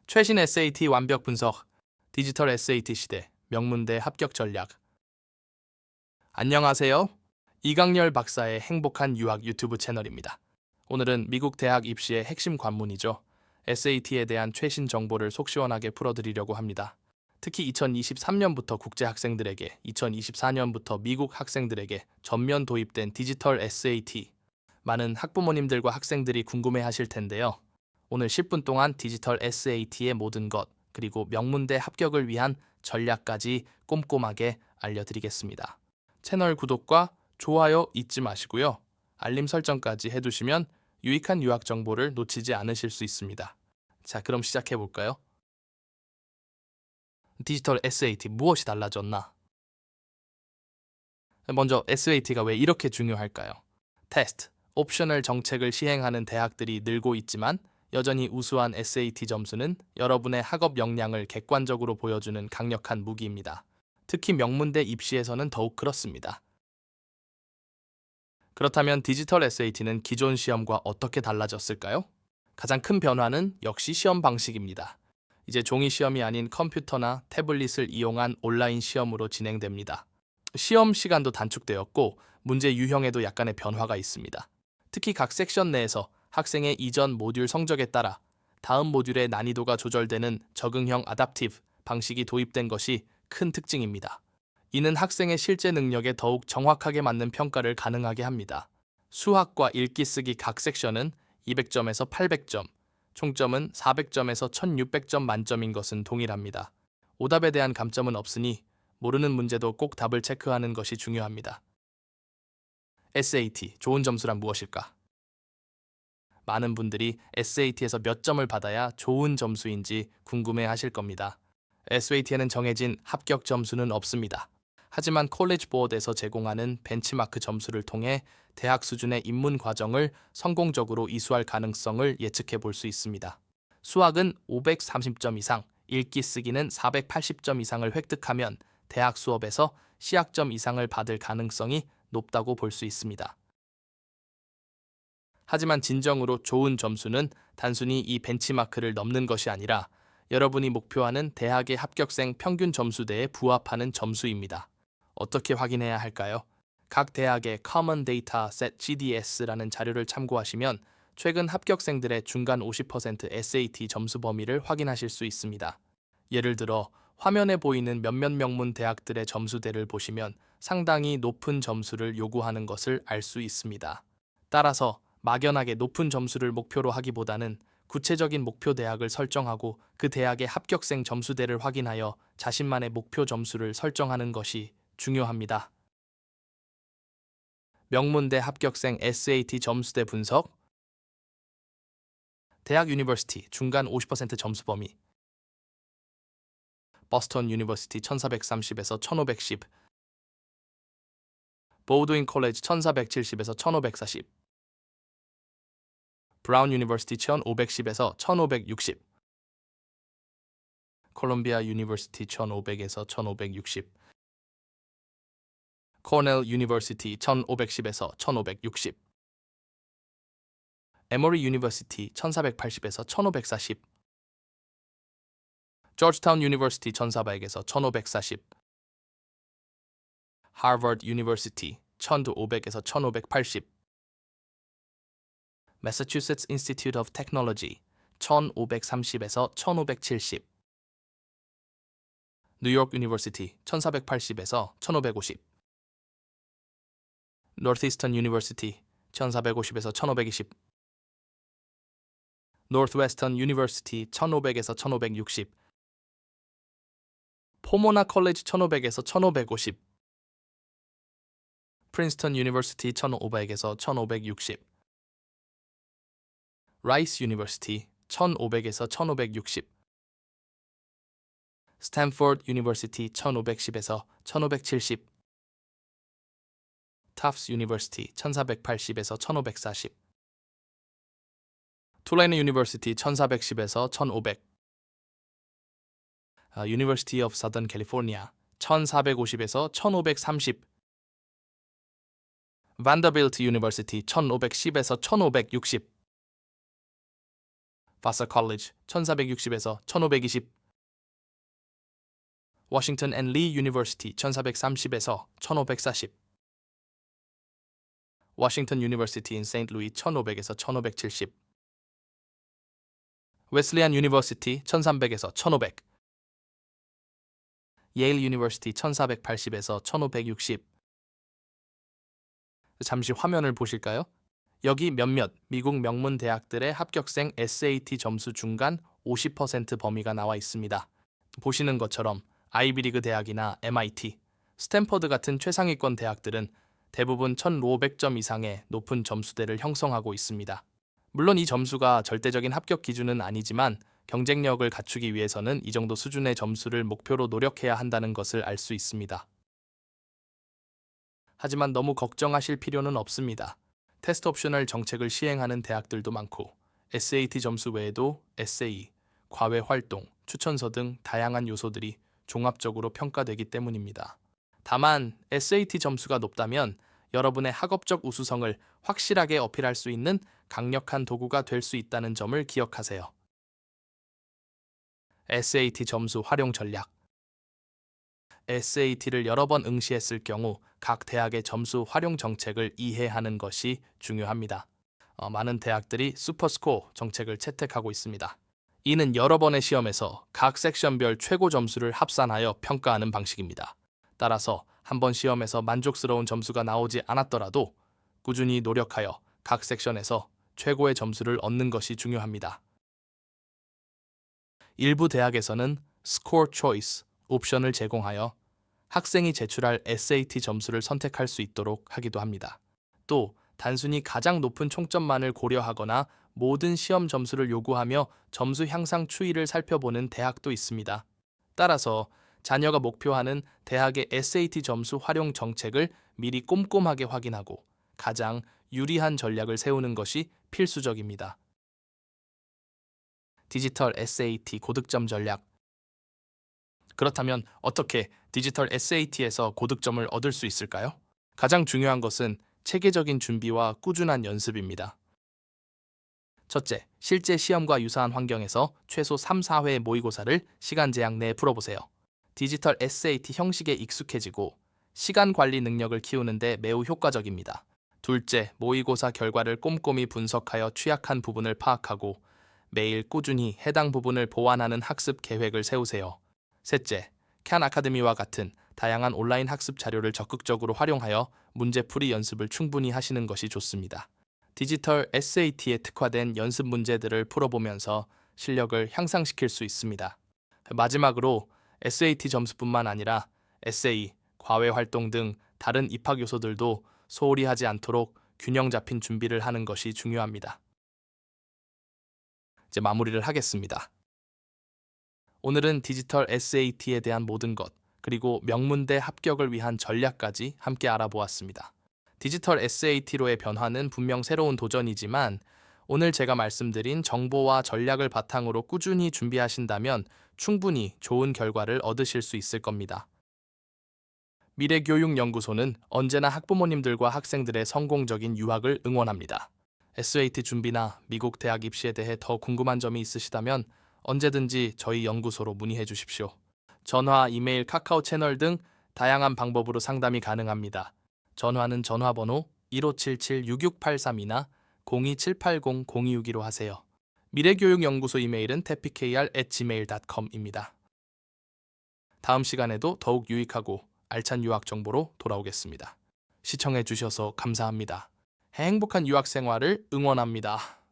최신 SAT 완벽 분석, 디지털 SAT 시대, 명문대 합격 전략. 안녕하세요. 이강렬 박사의 행복한 유학 유튜브 채널입니다. 오늘은 미국 대학 입시의 핵심 관문이죠. SAT에 대한 최신 정보를 속 시원하게 풀어드리려고 합니다. 특히 2023년부터 국제 학생들에게, 2024년부터 미국 학생들에게 전면 도입된 디지털 SAT. 많은 학부모님들과 학생들이 궁금해하실 텐데요. 오늘 10분 동안 디지털 SAT의 모든 것, 그리고 명문대 합격을 위한 전략까지 꼼꼼하게 알려드리겠습니다. 채널 구독과 좋아요 잊지 마시고요. 알림 설정까지 해두시면 유익한 유학 정보를 놓치지 않으실 수 있습니다. 자, 그럼 시작해 볼까요? 디지털 SAT 무엇이 달라졌나? 먼저 SAT가 왜 이렇게 중요할까요? 테스트, 옵셔널 정책을 시행하는 대학들이 늘고 있지만 여전히 우수한 SAT 점수는 여러분의 학업 역량을 객관적으로 보여주는 강력한 무기입니다. 특히 명문대 입시에서는 더욱 그렇습니다. 그렇다면 디지털 SAT는 기존 시험과 어떻게 달라졌을까요? 가장 큰 변화는 역시 시험 방식입니다. 이제 종이 시험이 아닌 컴퓨터나 태블릿을 이용한 온라인 시험으로 진행됩니다. 시험 시간도 단축되었고 문제 유형에도 약간의 변화가 있습니다. 특히 각 섹션 내에서 학생의 이전 모듈 성적에 따라 다음 모듈의 난이도가 조절되는 적응형 아답티브 방식이 도입된 것이 큰 특징입니다. 이는 학생의 실제 능력에 더욱 정확하게 맞는 평가를 가능하게 합니다. 수학과 읽기 쓰기 각 섹션은 200점에서 800점, 총점은 400점에서 1600점 만점인 것은 동일합니다. 오답에 대한 감점은 없으니 모르는 문제도 꼭 답을 체크하는 것이 중요합니다. SAT, 좋은 점수란 무엇일까? 많은 분들이 SAT에서 몇 점을 받아야 좋은 점수인지 궁금해 하실 겁니다. SAT에는 정해진 합격 점수는 없습니다. 하지만 콜리지 보드에서 제공하는 벤치마크 점수를 통해 대학 수준의 입문 과정을 성공적으로 이수할 가능성을 예측해 볼 수 있습니다. 수학은 530점 이상, 읽기 쓰기는 480점 이상을 획득하면 대학 수업에서 C학점 이상을 받을 가능성이 높다고 볼 수 있습니다. 하지만 진정으로 좋은 점수는 단순히 이 벤치마크를 넘는 것이 아니라 여러분이 목표하는 대학의 합격생 평균 점수대에 부합하는 점수입니다. 어떻게 확인해야 할까요? 각 대학의 Common Data Set CDS라는 자료를 참고하시면 최근 합격생들의 중간 50% SAT 점수 범위를 확인하실 수 있습니다. 예를 들어 화면에 보이는 몇몇 명문 대학들의 점수대를 보시면 상당히 높은 점수를 요구하는 것을 알 수 있습니다. 따라서 막연하게 높은 점수를 목표로 하기보다는 구체적인 목표 대학을 설정하고 그 대학의 합격생 점수대를 확인하여 자신만의 목표 점수를 설정하는 것이 중요합니다. 명문대 합격생 SAT 점수대 분석. 대학 유니버시티 중간 50% 점수 범위. 버스턴 유니버시티 1430에서 1510. 보우도인 콜리지 1470에서 1540. 브라운 유니버시티 1510에서 1560. 콜롬비아 유니버시티 1500에서 1560. 코넬 유니버시티 1510에서 1560. 에머리 유니버시티 1480에서 1540. 조지타운 유니버시티 1400에서 1540. 하버드 유니버시티 1500에서 1580. 매사추세츠 인스티튜트 오브 테크놀로지 1530에서 1570. 뉴욕 유니버시티 1480에서 1550. 노스이스턴 유니버시티 1450에서 1520. 노스웨스턴 유니버시티 1500에서 1560. 포모나 컬리지 1500에서 1550. 프린스턴 유니버시티 1500에서 1560. 라이스 유니버시티 1500에서 1560. 스탠포드 유니버시티 1510에서 1570. 타프스 유니버시티 1480에서 1540. 툴레이너 유니버시티 1410에서 1500. 유니버시티 오브 서던 캘리포니아 1450에서 1530. vanderbilt 유니버시티 1510에서 1560. 바서 컬리지 1460에서 1520, 워싱턴 앤 리 유니버시티 1430에서 1540, 워싱턴 유니버시티 인 세인트 루이 1500에서 1570, 웨슬리안 유니버시티 1300에서 1500, 예일 유니버시티 1480에서 1560. 잠시 화면을 보실까요? 여기 몇몇 미국 명문 대학들의 합격생 SAT 점수 중간 50% 범위가 나와 있습니다. 보시는 것처럼 아이비리그 대학이나 MIT, 스탠퍼드 같은 최상위권 대학들은 대부분 1500점 이상의 높은 점수대를 형성하고 있습니다. 물론 이 점수가 절대적인 합격 기준은 아니지만 경쟁력을 갖추기 위해서는 이 정도 수준의 점수를 목표로 노력해야 한다는 것을 알 수 있습니다. 하지만 너무 걱정하실 필요는 없습니다. 테스트 옵셔널 정책을 시행하는 대학들도 많고 SAT 점수 외에도 에세이, 과외 활동, 추천서 등 다양한 요소들이 종합적으로 평가되기 때문입니다. 다만 SAT 점수가 높다면 여러분의 학업적 우수성을 확실하게 어필할 수 있는 강력한 도구가 될 수 있다는 점을 기억하세요. SAT 점수 활용 전략. SAT를 여러 번 응시했을 경우 각 대학의 점수 활용 정책을 이해하는 것이 중요합니다. 많은 대학들이 슈퍼스코어 정책을 채택하고 있습니다. 이는 여러 번의 시험에서 각 섹션별 최고 점수를 합산하여 평가하는 방식입니다. 따라서 한 번 시험에서 만족스러운 점수가 나오지 않았더라도 꾸준히 노력하여 각 섹션에서 최고의 점수를 얻는 것이 중요합니다. 일부 대학에서는 스코어 초이스 옵션을 제공하여 학생이 제출할 SAT 점수를 선택할 수 있도록 하기도 합니다. 또 단순히 가장 높은 총점만을 고려하거나 모든 시험 점수를 요구하며 점수 향상 추이를 살펴보는 대학도 있습니다. 따라서 자녀가 목표하는 대학의 SAT 점수 활용 정책을 미리 꼼꼼하게 확인하고 가장 유리한 전략을 세우는 것이 필수적입니다. 디지털 SAT 고득점 전략. 그렇다면 어떻게 디지털 SAT에서 고득점을 얻을 수 있을까요? 가장 중요한 것은 체계적인 준비와 꾸준한 연습입니다. 첫째, 실제 시험과 유사한 환경에서 최소 3, 4회 모의고사를 시간 제약 내에 풀어보세요. 디지털 SAT 형식에 익숙해지고 시간 관리 능력을 키우는 데 매우 효과적입니다. 둘째, 모의고사 결과를 꼼꼼히 분석하여 취약한 부분을 파악하고 매일 꾸준히 해당 부분을 보완하는 학습 계획을 세우세요. 셋째, 칸 아카데미와 같은 다양한 온라인 학습 자료를 적극적으로 활용하여 문제풀이 연습을 충분히 하시는 것이 좋습니다. 디지털 SAT에 특화된 연습 문제들을 풀어보면서 실력을 향상시킬 수 있습니다. 마지막으로 SAT 점수뿐만 아니라 에세이, 과외 활동 등 다른 입학 요소들도 소홀히 하지 않도록 균형 잡힌 준비를 하는 것이 중요합니다. 이제 마무리를 하겠습니다. 오늘은 디지털 SAT에 대한 모든 것, 그리고 명문대 합격을 위한 전략까지 함께 알아보았습니다. 디지털 SAT로의 변화는 분명 새로운 도전이지만 오늘 제가 말씀드린 정보와 전략을 바탕으로 꾸준히 준비하신다면 충분히 좋은 결과를 얻으실 수 있을 겁니다. 미래교육연구소는 언제나 학부모님들과 학생들의 성공적인 유학을 응원합니다. SAT 준비나 미국 대학 입시에 대해 더 궁금한 점이 있으시다면 언제든지 저희 연구소로 문의해 주십시오. 전화, 이메일, 카카오 채널 등 다양한 방법으로 상담이 가능합니다. 전화는 전화번호 1577-6683이나 02780-0262로 하세요. 미래교육연구소 이메일은 tapkr@gmail.com입니다. 다음 시간에도 더욱 유익하고 알찬 유학 정보로 돌아오겠습니다. 시청해 주셔서 감사합니다. 행복한 유학 생활을 응원합니다.